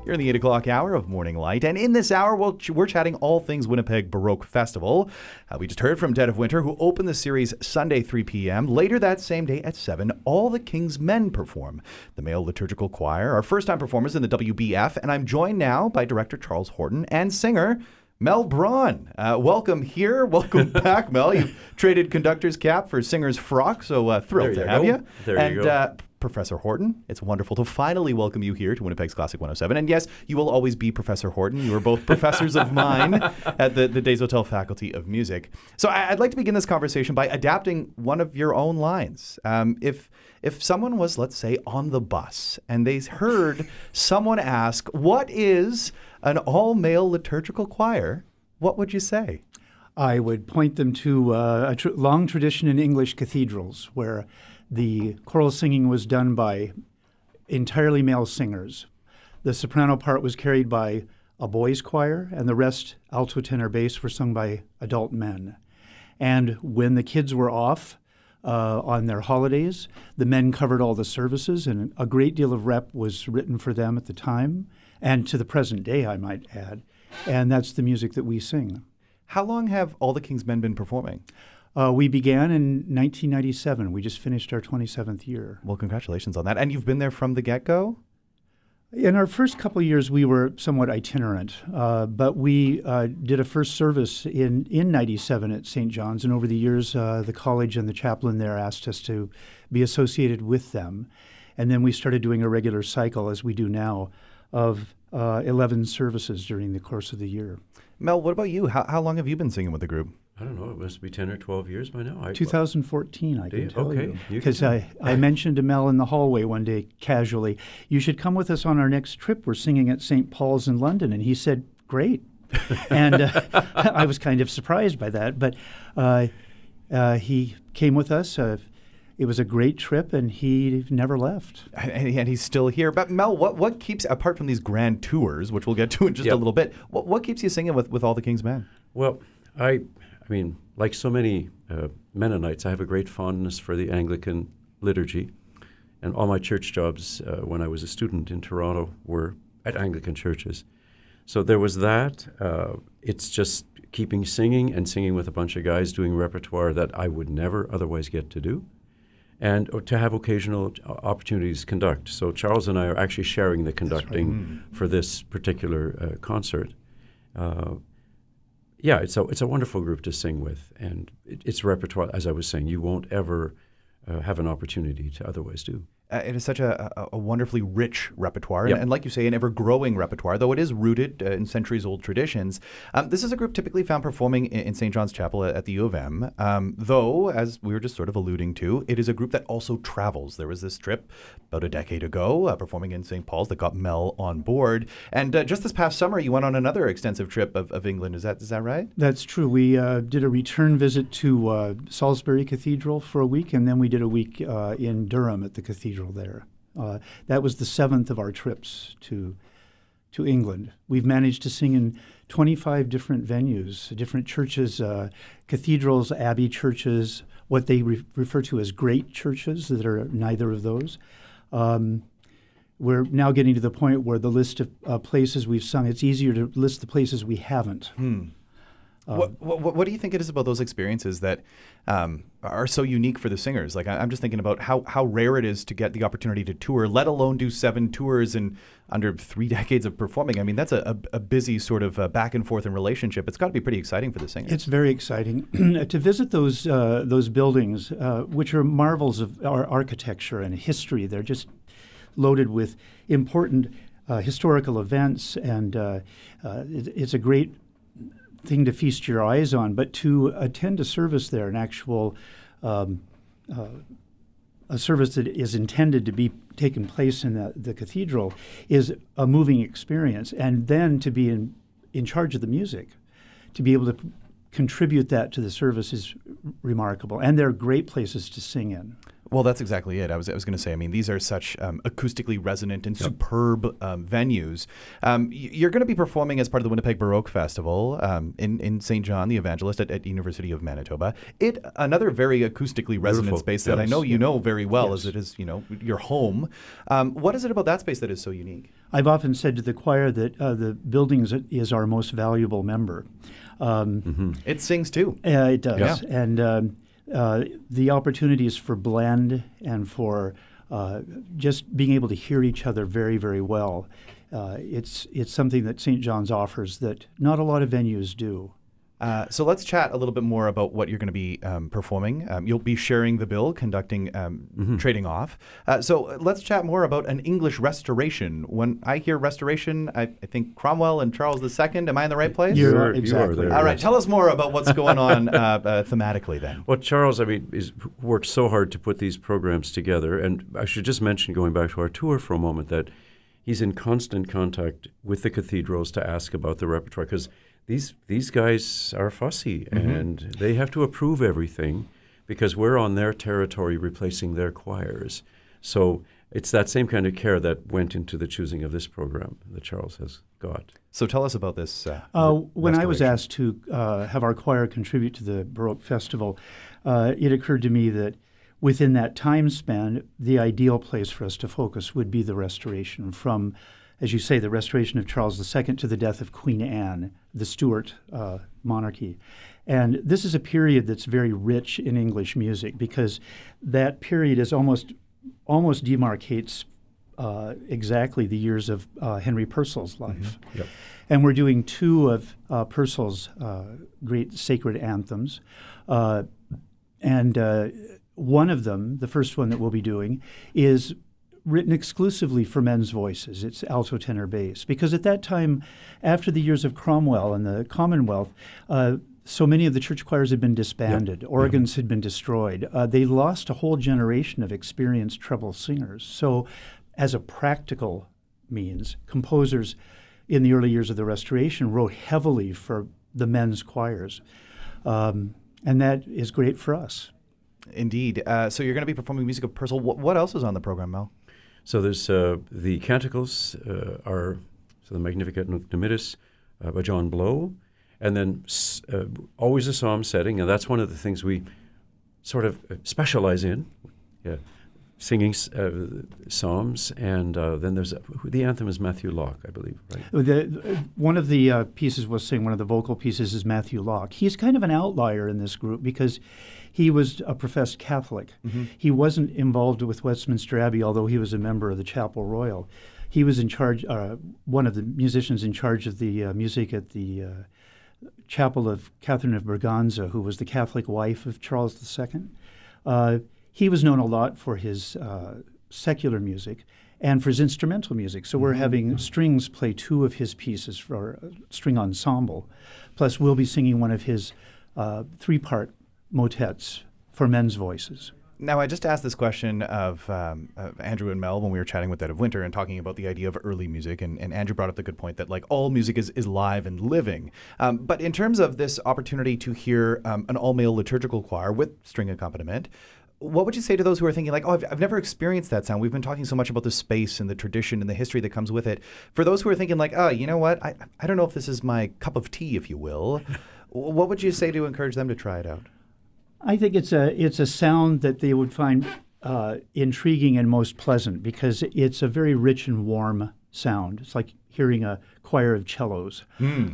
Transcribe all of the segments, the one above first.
You're in the 8 o'clock hour of Morning Light, and in this hour, we're chatting all things Winnipeg Baroque Festival. We just heard from Dead of Winter, who opened the series Sunday, 3 p.m. Later that same day at 7, all the King's Men perform. The male liturgical choir are first-time performers in the WBF, and I'm joined now by director Charles Horton and singer Mel Braun. Welcome here. Welcome back, Mel. You've traded conductor's cap for singer's frock, so thrilled to have you. There you go. Professor Horton, it's wonderful to finally welcome you here to Winnipeg's Classic 107. And yes, you will always be Professor Horton. You are both professors of mine at the Des Hotels Faculty of Music. So I'd like to begin this conversation by adapting one of your own lines. If someone was, let's say, on the bus and they heard someone ask, what is an all-male liturgical choir, what would you say? I would point them to a long tradition in English cathedrals where the choral singing was done by entirely male singers. The soprano part was carried by a boys' choir, and the rest, alto, tenor, bass, were sung by adult men. And when the kids were off on their holidays, the men covered all the services, and a great deal of rep was written for them at the time, and to the present day, I might add. And that's the music that we sing. How long have all the King's Men been performing? We began in 1997. We just finished our 27th year. Well, congratulations on that. And you've been there from the get-go? In our first couple of years, we were somewhat itinerant, but we did a first service in 97 at St. John's, and over the years, the college and the chaplain there asked us to be associated with them. And then we started doing a regular cycle, as we do now, of 11 services during the course of the year. Mel, what about you? How long have you been singing with the group? I don't know. It must be 10 or 12 years by now. 2014, I can tell you. Because I mentioned to Mel in the hallway one day casually, you should come with us on our next trip. We're singing at St. Paul's in London. And he said, great. And I was kind of surprised by that. But he came with us. It was a great trip, and he never left. And he's still here. But Mel, what keeps, apart from these grand tours, which we'll get to in just a little bit, what keeps you singing with all the King's Men? Well, I mean, like so many Mennonites, I have a great fondness for the Anglican liturgy. And all my church jobs when I was a student in Toronto were at Anglican churches. So there was that. It's just keeping singing and singing with a bunch of guys doing repertoire that I would never otherwise get to do. And to have occasional opportunities to conduct. So Charles and I are actually sharing the conducting for this particular concert. Yeah, it's a wonderful group to sing with, and it's repertoire, as I was saying, you won't ever have an opportunity to otherwise do. It is such a wonderfully rich repertoire, and like you say, an ever-growing repertoire, though it is rooted in centuries-old traditions. This is a group typically found performing in St. John's Chapel at the U of M, though, as we were just sort of alluding to, it is a group that also travels. There was this trip about a decade ago, performing in St. Paul's, that got Mel on board. And just this past summer, you went on another extensive trip of England. Is that right? That's true. We did a return visit to Salisbury Cathedral for a week, and then we did a week in Durham at the cathedral there. That was the 7th of our trips to England. We've managed to sing in 25 different venues, different churches, cathedrals, abbey churches, what they refer to as great churches that are neither of those. We're now getting to the point where the list of places we've sung, it's easier to list the places we haven't. What do you think it is about those experiences that are so unique for the singers? Like, I'm just thinking about how rare it is to get the opportunity to tour, let alone do 7 tours in under 3 decades of performing. I mean, that's a busy sort of back and forth in relationship. It's got to be pretty exciting for the singers. It's very exciting to visit those buildings, which are marvels of our architecture and history. They're just loaded with important historical events, and it's a great thing to feast your eyes on, but to attend a service there, an actual a service that is intended to be taking place in the cathedral, is a moving experience. And then to be in charge of the music, to be able to contribute that to the service is remarkable. And they're great places to sing in. Well, that's exactly it. I was going to say, I mean, these are such acoustically resonant and superb venues. You're going to be performing as part of the Winnipeg Baroque Festival in St. John the Evangelist at University of Manitoba. Another very acoustically resonant Beautiful. space that I know you know very well, as it is, your home. What is it about that space that is so unique? I've often said to the choir that the building is our most valuable member. It sings too. It does. Yeah. And the opportunities for blend and for just being able to hear each other very, very well, it's something that St. John's offers that not a lot of venues do. So let's chat a little bit more about what you're going to be performing. You'll be sharing the bill, conducting trading off. So let's chat more about an English restoration. When I hear restoration, I think Cromwell and Charles II. Am I in the right place? You're exactly. there. All right. Tell us more about what's going on thematically then. Well, Charles, I mean, worked so hard to put these programs together. And I should just mention, going back to our tour for a moment, that he's in constant contact with the cathedrals to ask about the repertoire, because these guys are fussy, and they have to approve everything because we're on their territory replacing their choirs. So it's that same kind of care that went into the choosing of this program that Charles has got. So tell us about this. When I was asked to have our choir contribute to the Baroque Festival, it occurred to me that within that time span, the ideal place for us to focus would be the restoration from, as you say, the restoration of Charles II to the death of Queen Anne, the Stuart monarchy. And this is a period that's very rich in English music because that period is almost demarcates exactly the years of Henry Purcell's life. Yep. And we're doing two of Purcell's great sacred anthems. And one of them, the first one that we'll be doing, is written exclusively for men's voices. It's alto, tenor, bass. Because at that time, after the years of Cromwell and the Commonwealth, so many of the church choirs had been disbanded. Organs had been destroyed. They lost a whole generation of experienced treble singers. So as a practical means, composers in the early years of the Restoration wrote heavily for the men's choirs. And that is great for us. Indeed. So you're going to be performing music of Purcell. What else is on the program, Mel? So there's the canticles are the Magnificat Nunc Dimittis by John Blow, and then always a psalm setting, and that's one of the things we sort of specialize in, singing psalms, and then there's the anthem is Matthew Locke, I believe, right? One of the pieces we'll sing, one of the vocal pieces is Matthew Locke. He's kind of an outlier in this group because he was a professed Catholic. He wasn't involved with Westminster Abbey, although he was a member of the Chapel Royal. He was in charge, one of the musicians in charge of the music at the chapel of Catherine of Braganza, who was the Catholic wife of Charles II. He was known a lot for his secular music and for his instrumental music. So we're having strings play two of his pieces for a string ensemble. Plus, we'll be singing one of his three-part motets for men's voices. Now, I just asked this question of Andrew and Mel when we were chatting with Dead of Winter and talking about the idea of early music, and Andrew brought up the good point that like all music is live and living. But in terms of this opportunity to hear an all-male liturgical choir with string accompaniment, what would you say to those who are thinking like, oh, I've never experienced that sound? We've been talking so much about the space and the tradition and the history that comes with it. For those who are thinking like, oh, you know what? I don't know if this is my cup of tea, if you will. What would you say to encourage them to try it out? I think it's a sound that they would find intriguing and most pleasant because it's a very rich and warm sound. It's like hearing a choir of cellos. Who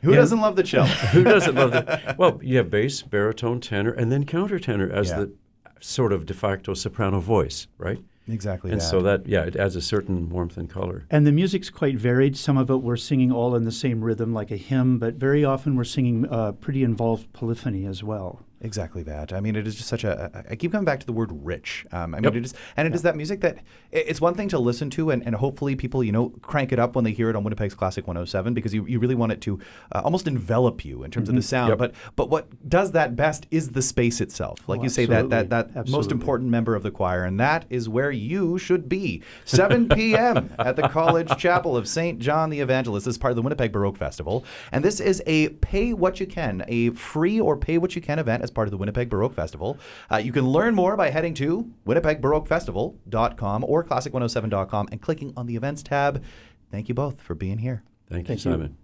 doesn't love the cello? Who doesn't love the? Well, you have bass, baritone, tenor, and then countertenor as the sort of de facto soprano voice, right? Exactly. And so that, it adds a certain warmth and color. And the music's quite varied. Some of it we're singing all in the same rhythm like a hymn, but very often we're singing pretty involved polyphony as well. Exactly that. I mean, it is just such I keep coming back to the word rich. I mean, it is, and it is that music that it's one thing to listen to, and hopefully people, crank it up when they hear it on Winnipeg's Classic 107 because you really want it to almost envelop you in terms of the sound. But what does that best is the space itself. Like you say, that most important member of the choir, and that is where you should be. 7 p.m. at the College Chapel of St. John the Evangelist. This is part of the Winnipeg Baroque Festival, and this is a pay what you can, a free or pay what you can event as as part of the Winnipeg Baroque Festival. You can learn more by heading to winnipegbaroquefestival.com or classic107.com and clicking on the events tab. Thank you both for being here. Thank you, Simon.